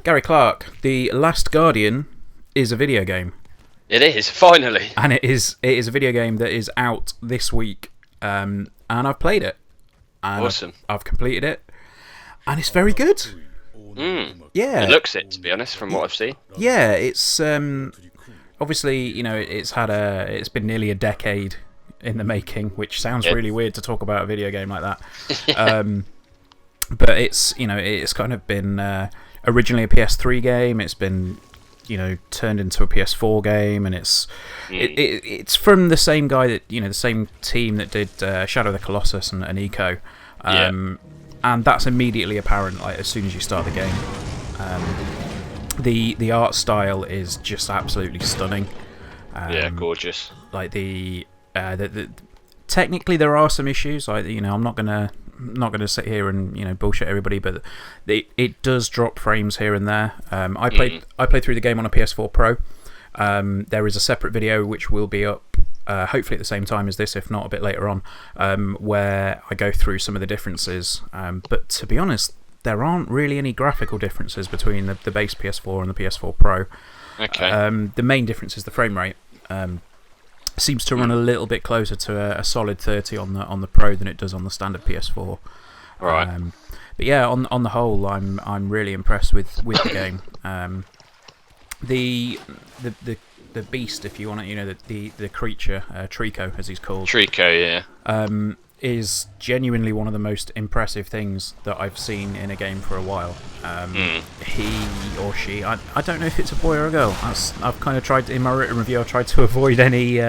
Gary Clark, The Last Guardian is a video game. It is, finally. And it is a video game that is out this week. And I've played it. And Awesome. I've completed it. And it's very good. Yeah. It looks it, to be honest, from what I've seen. Yeah, it's obviously, it's been nearly a decade in the making, which sounds really weird to talk about a video game like that. But it's kind of been originally a PS3 game. It's been turned into a PS4 game, and it's from the same guy that the same team that did Shadow of the Colossus and Eco. And that's immediately apparent as soon as you start the game. The art style is just absolutely stunning. Gorgeous. Technically there are some issues. I'm not gonna sit here and bullshit everybody, but it does drop frames here and there. I played through the game on a PS4 Pro. There is a separate video which will be up hopefully at the same time as this, if not a bit later on, where I go through some of the differences. But to be honest, there aren't really any graphical differences between the base PS4 and the PS4 Pro. Okay. The main difference is the frame rate. Seems to run a little bit closer to a solid 30 on the Pro than it does on the standard PS4. Right. But yeah, on the whole, I'm really impressed with the game. The beast, if you want it, the creature, Trico as he's called. Trico, yeah. Is genuinely one of the most impressive things that I've seen in a game for a while. He or she, I don't know if it's a boy or a girl. I've kind of tried, in my written review, I've tried to avoid any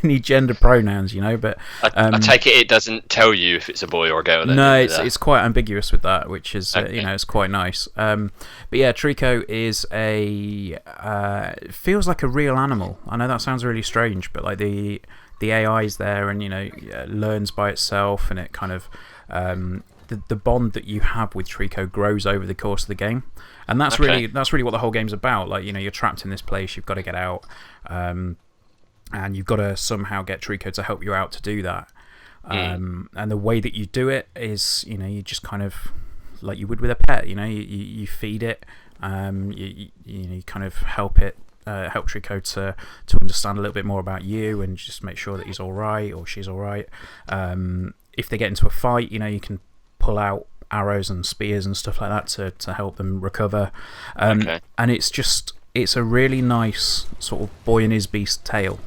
any gender pronouns, but... I take it doesn't tell you if it's a boy or a girl, then? No, it's quite ambiguous with that, which is, it's quite nice. But yeah, Trico is feels like a real animal. I know that sounds really strange, but the AI's there and learns by itself, and it kind of the bond that you have with Trico grows over the course of the game, and that's really what the whole game's about. You're trapped in this place, you've got to get out, and you've got to somehow get Trico to help you out to do that. And the way that you do it is you just kind of like you would with a pet. You feed it, you kind of help Trico to understand a little bit more about you and just make sure that he's alright or she's alright. If they get into a fight, you can pull out arrows and spears and stuff like that to help them recover. And it's a really nice sort of boy and his beast tale.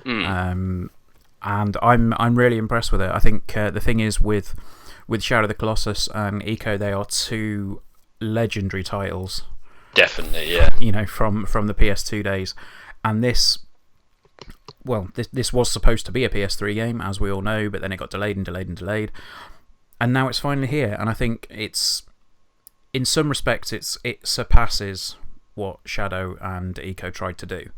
And I'm really impressed with it. I think the thing is with Shadow of the Colossus and Eco, they are two legendary titles. Definitely, yeah. From the PS2 days. And this was supposed to be a PS3 game, as we all know, but then it got delayed and delayed and delayed. And now it's finally here. And I think in some respects, it surpasses what Shadow and Eco tried to do.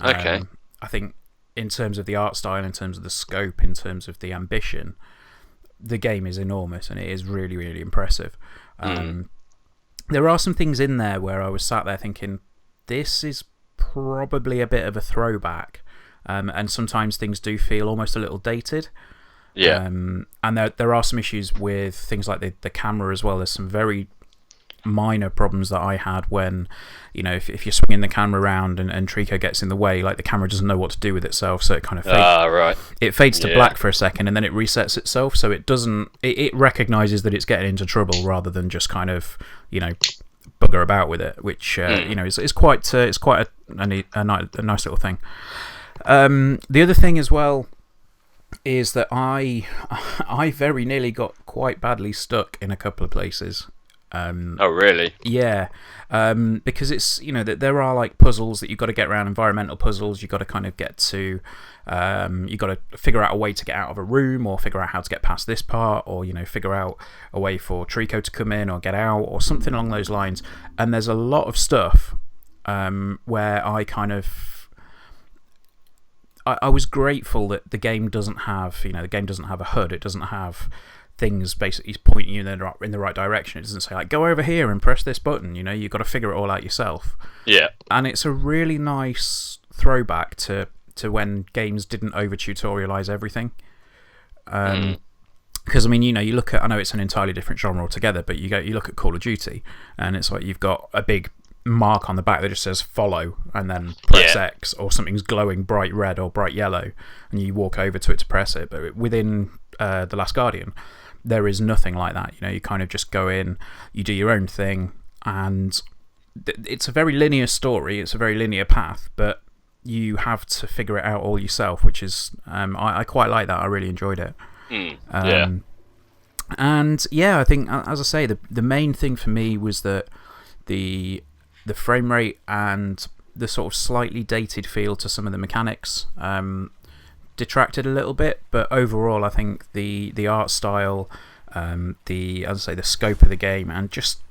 Okay. I think in terms of the art style, in terms of the scope, in terms of the ambition, the game is enormous and it is really, really impressive. There are some things in there where I was sat there thinking, this is probably a bit of a throwback. And sometimes things do feel almost a little dated. Yeah. And there are some issues with things like the camera as well. There's some very minor problems that I had when, if you're swinging the camera around and Trico gets in the way, the camera doesn't know what to do with itself, so it kind of fades. It fades to black for a second and then it resets itself, so it doesn't. It recognises that it's getting into trouble rather than just kind of bugger about with it, which is quite a nice little thing. The other thing as well is that I very nearly got quite badly stuck in a couple of places. Oh, really? Yeah, because it's there are puzzles that you've got to get around, environmental puzzles. You've got to kind of get to, you've got to figure out a way to get out of a room, or figure out how to get past this part, or figure out a way for Trico to come in or get out, or something along those lines. And there's a lot of stuff where I kind of, I was grateful that the game doesn't have, the game doesn't have a HUD. It doesn't have things basically pointing you in the right direction. It doesn't say go over here and press this button. You've got to figure it all out yourself. Yeah. And it's a really nice throwback to when games didn't over tutorialize everything. Because I mean, you look at, I know it's an entirely different genre altogether, but you look at Call of Duty, and it's like you've got a big mark on the back that just says follow, and then press X, or something's glowing bright red or bright yellow, and you walk over to it to press it. But within The Last Guardian, there is nothing like that. You kind of just go in, you do your own thing, and it's a very linear story. It's a very linear path, but you have to figure it out all yourself, which is I quite like that. I really enjoyed it. And yeah, I think, as I say, the main thing for me was that the frame rate and the sort of slightly dated feel to some of the mechanics detracted a little bit, but overall I think the art style, as I say, the scope of the game, and just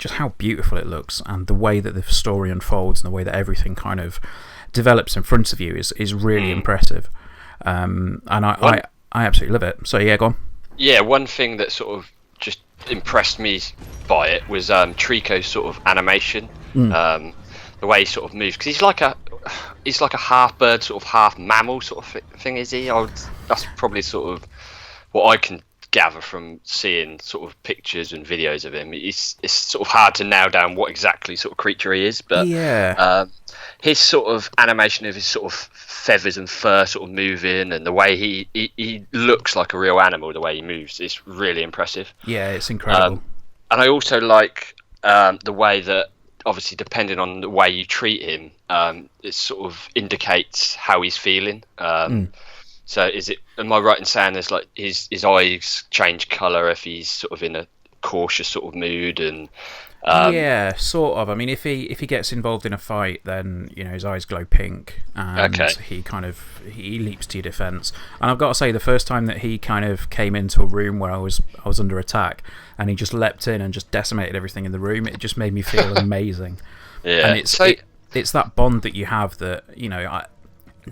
how beautiful it looks, and the way that the story unfolds, and the way that everything kind of develops in front of you is really impressive. And I absolutely love it. So yeah, go on. Yeah, one thing that sort of just impressed me by it was Trico's sort of animation, the way he sort of moves, because he's like a half bird, sort of half mammal sort of thing, is he? That's probably sort of what I can gather from seeing sort of pictures and videos of him. It's sort of hard to nail down what exactly sort of creature he is, but his sort of animation of his sort of feathers and fur sort of moving, and the way he looks like a real animal, the way he moves, is really impressive. Yeah, it's incredible. And I also like the way that, obviously, depending on the way you treat him, it sort of indicates how he's feeling. So am I right in saying there's like his eyes change colour if he's sort of in a cautious sort of mood, and yeah, sort of. I mean, if he gets involved in a fight, then his eyes glow pink, and he leaps to your defence. And I've got to say, the first time that he kind of came into a room where I was under attack, and he just leapt in and just decimated everything in the room, it just made me feel amazing. Yeah, and it's that bond that you have that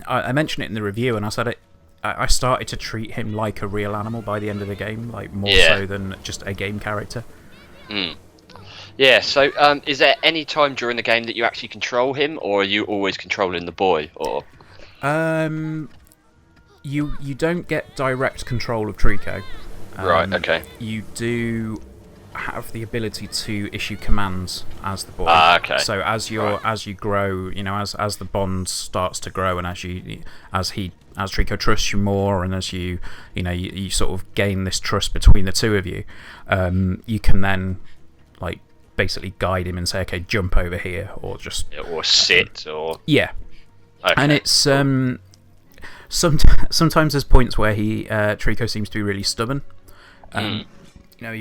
I mentioned it in the review, and I said I started to treat him like a real animal by the end of the game, like more so than just a game character. Yeah, so is there any time during the game that you actually control him, or are you always controlling the boy? Or you don't get direct control of Trico. Right, okay. You do have the ability to issue commands as the boy. Okay. So as you grow, as the bond starts to grow, and as Trico trusts you more, and as you sort of gain this trust between the two of you, you can then basically guide him and say, okay, jump over here, or just sit, or yeah. Okay. And it's sometimes there's points where Trico seems to be really stubborn. He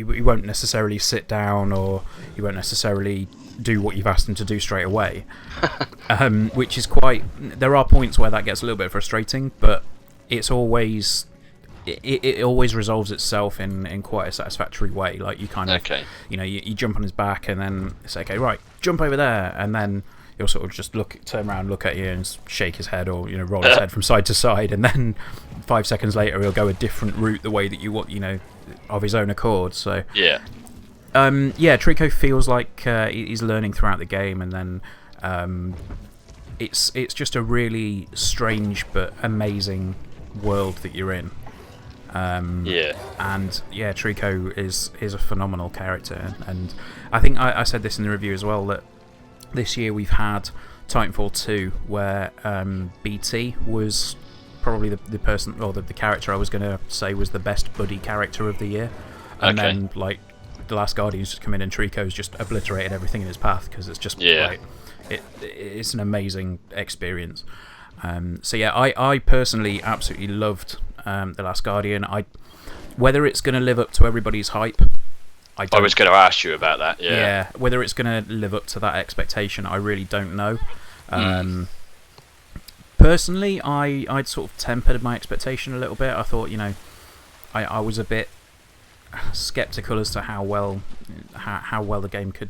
won't necessarily sit down, or he won't necessarily do what you've asked him to do straight away, which is there are points where that gets a little bit frustrating, but it's always it always resolves itself in quite a satisfactory way. Like you kind of you jump on his back, and then it's okay, right, jump over there, and then he'll sort of just turn around, look at you, and shake his head, or roll his head from side to side, and then 5 seconds later he'll go a different route the way that you want, of his own accord. So Trico feels like he's learning throughout the game, and then it's just a really strange but amazing world that you're in. And Trico is a phenomenal character, and I think I said this in the review as well, that this year we've had Titanfall 2, where BT was probably the person, or the character I was going to say was the best buddy character of the year, and then The Last Guardian's just come in, and Trico's just obliterated everything in his path, because it's just it's an amazing experience. So yeah, I personally absolutely loved The Last Guardian. Whether it's going to live up to everybody's hype, I was going to ask you about that. Yeah, whether it's going to live up to that expectation, I really don't know. Personally, I'd sort of tempered my expectation a little bit. I thought, I was a bit skeptical as to how well the game could,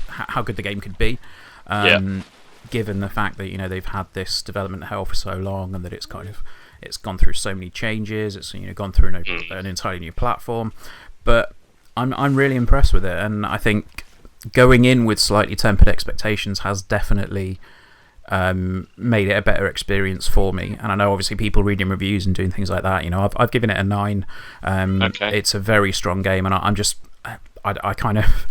how good the game could be. Given the fact that they've had this development hell for so long, and that it's gone through so many changes, it's gone through an entirely new platform, but I'm really impressed with it, and I think going in with slightly tempered expectations has definitely made it a better experience for me. And I know obviously people reading reviews and doing things like that. I've given it a 9. Okay. It's a very strong game, and I kind of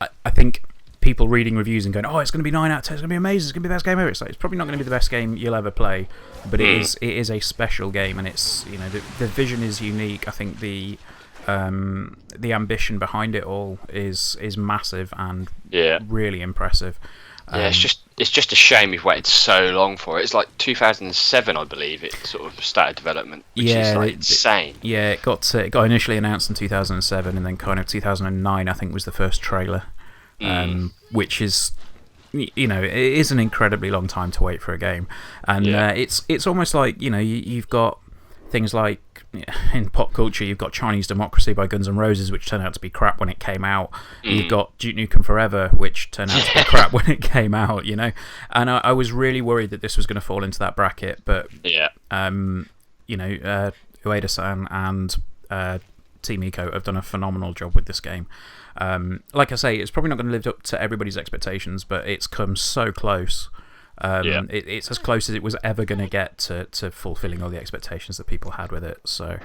I think people reading reviews and going, oh, it's going to be 9 out of 10, it's going to be amazing, it's going to be the best game ever. It's probably not going to be the best game you'll ever play, but it is a special game, and it's the vision is unique. I think the ambition behind it all is massive and really impressive. Yeah, it's just a shame we've waited so long for it. It's like 2007, I believe, it sort of started development, which is like insane. Yeah, it got initially announced in 2007, and then kind of 2009, I think, was the first trailer, which is, it is an incredibly long time to wait for a game, and it's almost like you've got things like, in pop culture, you've got Chinese Democracy by Guns N' Roses, which turned out to be crap when it came out. You've got Duke Nukem Forever, which turned out to be crap when it came out, And I was really worried that this was going to fall into that bracket, but Ueda-san and Team Eco have done a phenomenal job with this game. Like I say, it's probably not going to live up to everybody's expectations, but it's come so close. It's as close as it was ever going to get to fulfilling all the expectations that people had with it. So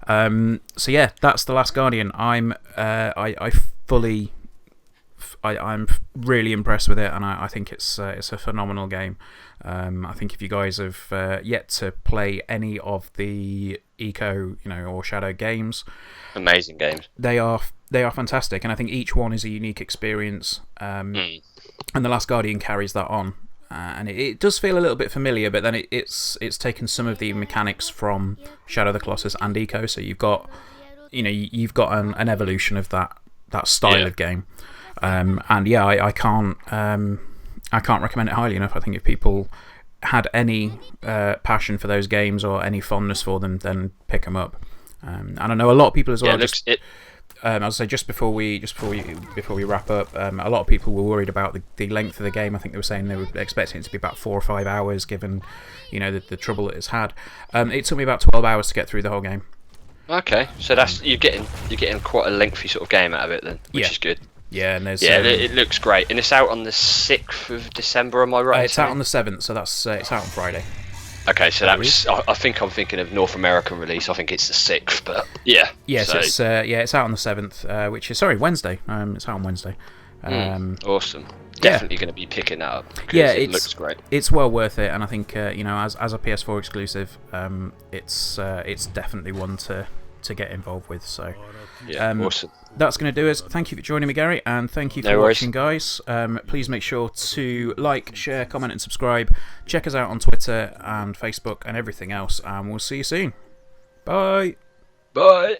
yeah, that's The Last Guardian. I'm really impressed with it, and I think it's a phenomenal game. I think if you guys have yet to play any of the Eco, or Shadow games, amazing games. They are fantastic, and I think each one is a unique experience. And The Last Guardian carries that on. And it does feel a little bit familiar, but then it's taken some of the mechanics from Shadow of the Colossus and Eco, so you've got an evolution of that style of game. And yeah, I can't recommend it highly enough. I think if people had any passion for those games or any fondness for them, then pick them up. And I know a lot of people as well. I'll say just before we wrap up, a lot of people were worried about the length of the game. I think they were saying they were expecting it to be about 4 or 5 hours, given the trouble that it's had. It took me about 12 hours to get through the whole game. Okay, so that's you're getting quite a lengthy sort of game out of it then, which is good. Yeah, and there's it looks great, and it's out on the 6th of December. Am I right? It's out on the 7th, so that's it's out on Friday. Okay, so that was. I think I'm thinking of North American release. I think it's the 6th, but yeah. Yes, so. It's out on the 7th, which is Wednesday. It's out on Wednesday. Awesome. Definitely going to be picking that up. Yeah, it looks great. It's well worth it, and I think as a PS4 exclusive, it's definitely one to get involved with. So awesome. That's going to do us. Thank you for joining me, Gary, and thank you for watching, guys. Please make sure to like, share, comment, and subscribe. Check us out on Twitter and Facebook and everything else, and we'll see you soon. Bye. Bye.